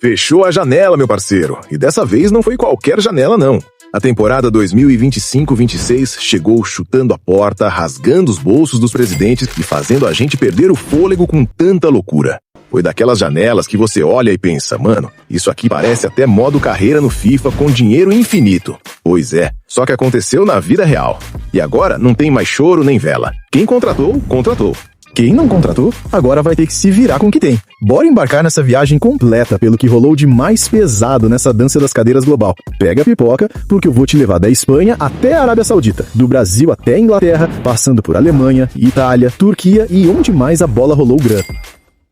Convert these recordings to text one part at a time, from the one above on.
Fechou a janela, meu parceiro. E dessa vez não foi qualquer janela, não. A temporada 2025-26 chegou chutando a porta, rasgando os bolsos dos presidentes e fazendo a gente perder o fôlego com tanta loucura. Foi daquelas janelas que você olha e pensa, mano, isso aqui parece até modo carreira no FIFA com dinheiro infinito. Pois é, só que aconteceu na vida real. E agora não tem mais choro nem vela. Quem contratou, contratou. Quem não contratou, agora vai ter que se virar com o que tem. Bora embarcar nessa viagem completa pelo que rolou de mais pesado nessa dança das cadeiras global. Pega a pipoca, porque eu vou te levar da Espanha até a Arábia Saudita, do Brasil até a Inglaterra, passando por Alemanha, Itália, Turquia e onde mais a bola rolou grana.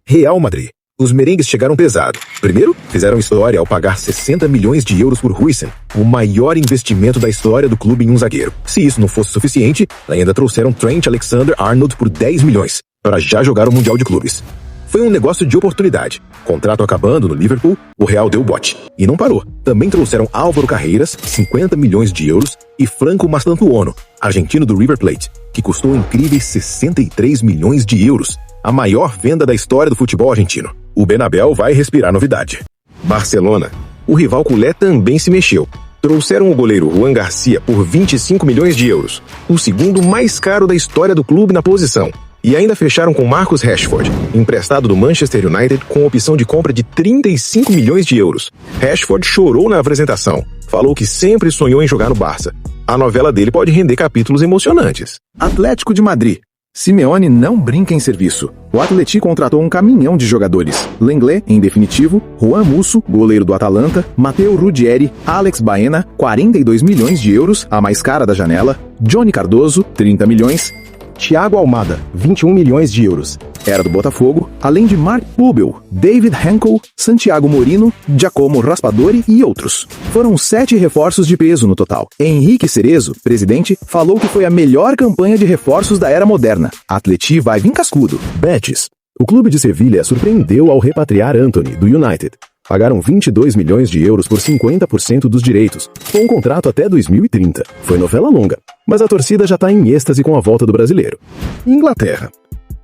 Real Madrid. Os merengues chegaram pesado. Primeiro, fizeram história ao pagar 60 milhões de euros por Huijsen, o maior investimento da história do clube em um zagueiro. Se isso não fosse suficiente, ainda trouxeram Trent Alexander-Arnold por 10 milhões, para já jogar o Mundial de Clubes. Foi um negócio de oportunidade. Contrato acabando no Liverpool, o Real deu bote. E não parou. Também trouxeram Álvaro Carreiras, 50 milhões de euros, e Franco Mastantuono, argentino do River Plate, que custou incríveis 63 milhões de euros. A maior venda da história do futebol argentino. O Bernabéu vai respirar novidade. Barcelona. O rival culé também se mexeu. Trouxeram o goleiro Juan Garcia por 25 milhões de euros, o segundo mais caro da história do clube na posição. E ainda fecharam com Marcus Rashford, emprestado do Manchester United com opção de compra de 35 milhões de euros. Rashford chorou na apresentação. Falou que sempre sonhou em jogar no Barça. A novela dele pode render capítulos emocionantes. Atlético de Madrid. Simeone não brinca em serviço. O Atleti contratou um caminhão de jogadores. Lenglet, em definitivo, Juan Musso, goleiro do Atalanta, Matteo Ruggieri, Alex Baena, 42 milhões de euros, a mais cara da janela, Johnny Cardoso, 30 milhões, Thiago Almada, 21 milhões de euros, era do Botafogo, além de Mark Pubel, David Henkel, Santiago Morino, Giacomo Raspadori e outros. Foram 7 reforços de peso no total. Henrique Cerezo, presidente, falou que foi a melhor campanha de reforços da era moderna. Atleti vai vir cascudo. Betis. O clube de Sevilha surpreendeu ao repatriar Antony, do United. Pagaram 22 milhões de euros por 50% dos direitos, com um contrato até 2030. Foi novela longa, mas a torcida já está em êxtase com a volta do brasileiro. Inglaterra.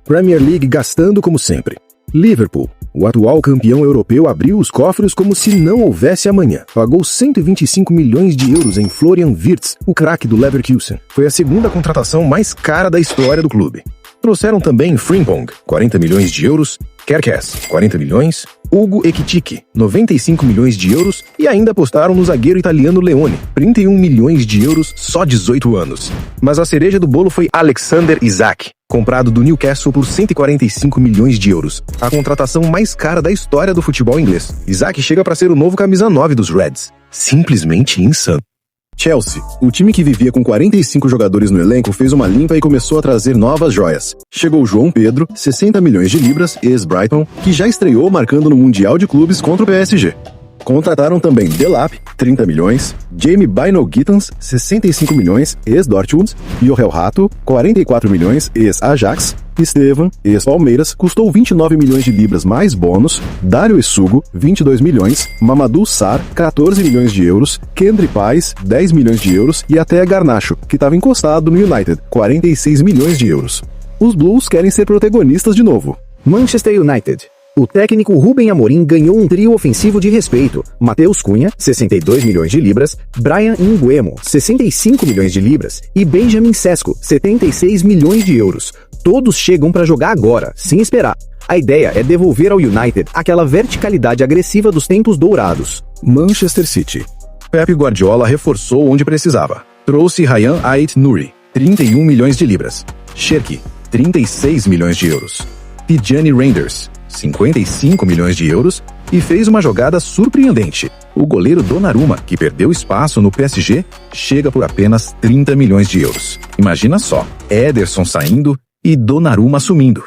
Premier League gastando como sempre. Liverpool. O atual campeão europeu abriu os cofres como se não houvesse amanhã. Pagou 125 milhões de euros em Florian Wirtz, o craque do Leverkusen. Foi a segunda contratação mais cara da história do clube. Trouxeram também Frimpong, 40 milhões de euros, Kerkez, 40 milhões, Hugo Ekitike, 95 milhões de euros e ainda apostaram no zagueiro italiano Leone, 31 milhões de euros, só 18 anos. Mas a cereja do bolo foi Alexander Isak, comprado do Newcastle por 145 milhões de euros, a contratação mais cara da história do futebol inglês. Isak chega para ser o novo camisa 9 dos Reds. Simplesmente insano. Chelsea. O time que vivia com 45 jogadores no elenco fez uma limpa e começou a trazer novas joias. Chegou João Pedro, 60 milhões de libras, ex-Brighton, que já estreou marcando no Mundial de Clubes contra o PSG. Contrataram também Delap, 30 milhões, Jamie Bynoe-Gittens, 65 milhões, ex-Dortmund, Yoel Rato, 44 milhões, ex-Ajax, Estevan, ex-Palmeiras, custou 29 milhões de libras mais bônus, Dario Essugo, 22 milhões, Mamadou Sarr, 14 milhões de euros, Kendry Pais, 10 milhões de euros e até Garnacho, que estava encostado no United, 46 milhões de euros. Os Blues querem ser protagonistas de novo. Manchester United. O técnico Rubem Amorim ganhou um trio ofensivo de respeito. Matheus Cunha, 62 milhões de libras, Brian Nguemo, 65 milhões de libras e Benjamin Sesko, 76 milhões de euros. Todos chegam para jogar agora, sem esperar. A ideia é devolver ao United aquela verticalidade agressiva dos tempos dourados. Manchester City. Pep Guardiola reforçou onde precisava. Trouxe Ryan Ait-Nouri, 31 milhões de libras. Cherki, 36 milhões de euros. Tijani Reinders, 55 milhões de euros e fez uma jogada surpreendente. O goleiro Donnarumma, que perdeu espaço no PSG, chega por apenas 30 milhões de euros. Imagina só, Ederson saindo e Donnarumma assumindo.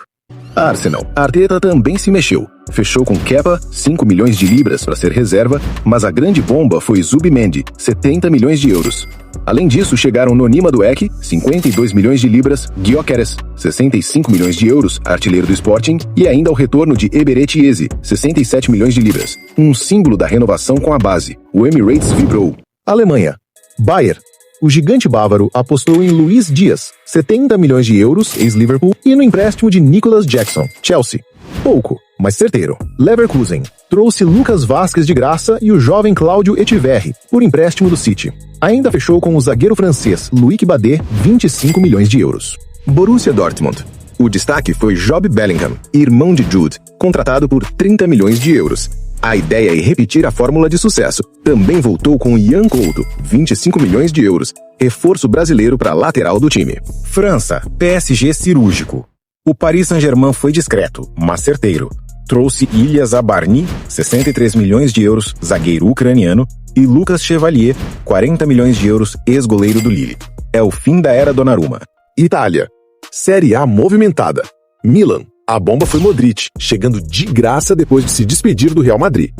Arsenal. Arteta também se mexeu. Fechou com Kepa, 5 milhões de libras para ser reserva, mas a grande bomba foi Zubimendi, 70 milhões de euros. Além disso, chegaram Noni Madueke, 52 milhões de libras, Gyökeres, 65 milhões de euros, artilheiro do Sporting, e ainda o retorno de Eberechi Eze, 67 milhões de libras. Um símbolo da renovação com a base. O Emirates vibrou. Alemanha. Bayer. O gigante bávaro apostou em Luiz Dias, 70 milhões de euros, ex-Liverpool, e no empréstimo de Nicolas Jackson, Chelsea. Pouco, mas certeiro. Leverkusen trouxe Lucas Vazquez de graça e o jovem Cláudio Etiverri, por empréstimo do City. Ainda fechou com o zagueiro francês Loic Badet, 25 milhões de euros. Borussia Dortmund. O destaque foi Job Bellingham, irmão de Jude, contratado por 30 milhões de euros. A ideia é repetir a fórmula de sucesso. Também voltou com Ian Couto, 25 milhões de euros, reforço brasileiro para a lateral do time. França, PSG cirúrgico. O Paris Saint-Germain foi discreto, mas certeiro. Trouxe Ilyas Abarny, 63 milhões de euros, zagueiro ucraniano, e Lucas Chevalier, 40 milhões de euros, ex-goleiro do Lille. É o fim da era Donnarumma. Itália. Série A movimentada. Milan. A bomba foi Modric, chegando de graça depois de se despedir do Real Madrid.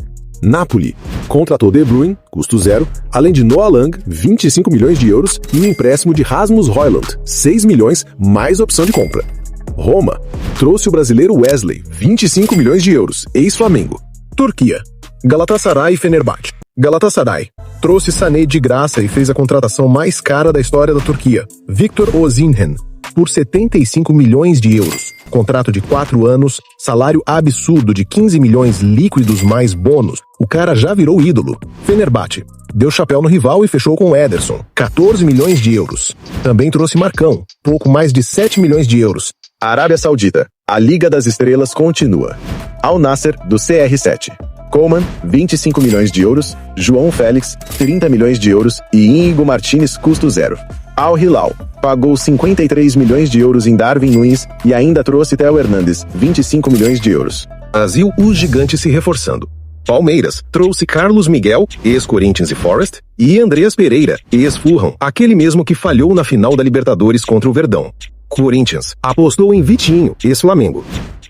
Napoli. Contratou De Bruyne, custo zero, além de Noah Lang, 25 milhões de euros, e um empréstimo de Rasmus Højlund, 6 milhões, mais opção de compra. Roma. Trouxe o brasileiro Wesley, 25 milhões de euros, ex-Flamengo. Turquia. Galatasaray e Fenerbahçe. Galatasaray trouxe Sané de graça e fez a contratação mais cara da história da Turquia, Victor Osimhen, por 75 milhões de euros. Contrato de 4 anos, salário absurdo de 15 milhões líquidos mais bônus. O cara já virou ídolo. Fenerbahçe deu chapéu no rival e fechou com Ederson, 14 milhões de euros. Também trouxe Marcão, pouco mais de 7 milhões de euros. Arábia Saudita. A Liga das Estrelas continua. Al Nassr, do CR7. Coleman, 25 milhões de euros. João Félix, 30 milhões de euros. E Íñigo Martínez, custo zero. Al Hilal pagou 53 milhões de euros em Darwin Núñez e ainda trouxe Theo Hernandes, 25 milhões de euros. Brasil, o gigante se reforçando. Palmeiras trouxe Carlos Miguel, ex-Corinthians e Forest, e Andreas Pereira, ex-Fulham, aquele mesmo que falhou na final da Libertadores contra o Verdão. Corinthians apostou em Vitinho, ex-Flamengo.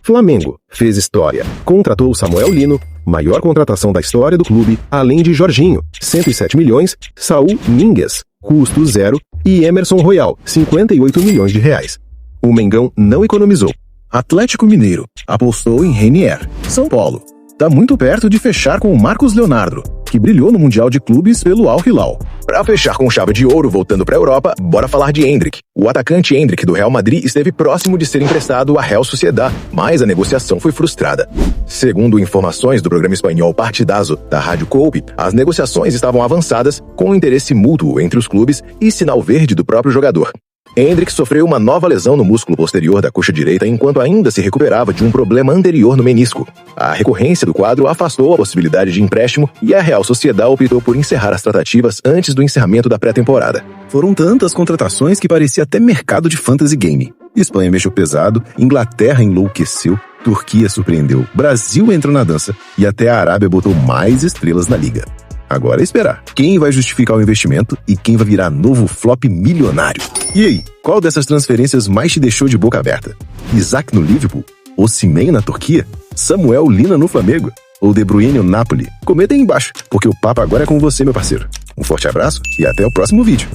Flamengo fez história, contratou Samuel Lino, maior contratação da história do clube, além de Jorginho, 107 milhões, Saúl Ñíguez, custo zero, e Emerson Royal, 58 milhões de reais. O Mengão não economizou. Atlético Mineiro apostou em Renier. São Paulo está muito perto de fechar com o Marcos Leonardo, que brilhou no Mundial de Clubes pelo Al Hilal. Para fechar com chave de ouro voltando para a Europa, bora falar de Endrick. O atacante Endrick do Real Madrid esteve próximo de ser emprestado à Real Sociedad, mas a negociação foi frustrada. Segundo informações do programa espanhol Partidazo da Rádio Coupe, as negociações estavam avançadas com interesse mútuo entre os clubes e sinal verde do próprio jogador. Endrick sofreu uma nova lesão no músculo posterior da coxa direita enquanto ainda se recuperava de um problema anterior no menisco. A recorrência do quadro afastou a possibilidade de empréstimo e a Real Sociedad optou por encerrar as tratativas antes do encerramento da pré-temporada. Foram tantas contratações que parecia até mercado de fantasy game. Espanha mexeu pesado, Inglaterra enlouqueceu, Turquia surpreendeu, Brasil entrou na dança e até a Arábia botou mais estrelas na liga. Agora é esperar. Quem vai justificar o investimento e quem vai virar novo flop milionário? E aí, qual dessas transferências mais te deixou de boca aberta? Isaac no Liverpool? Osimhen na Turquia? Samuel Lina no Flamengo? Ou De Bruyne no Napoli? Comenta aí embaixo, porque o papo agora é com você, meu parceiro. Um forte abraço e até o próximo vídeo.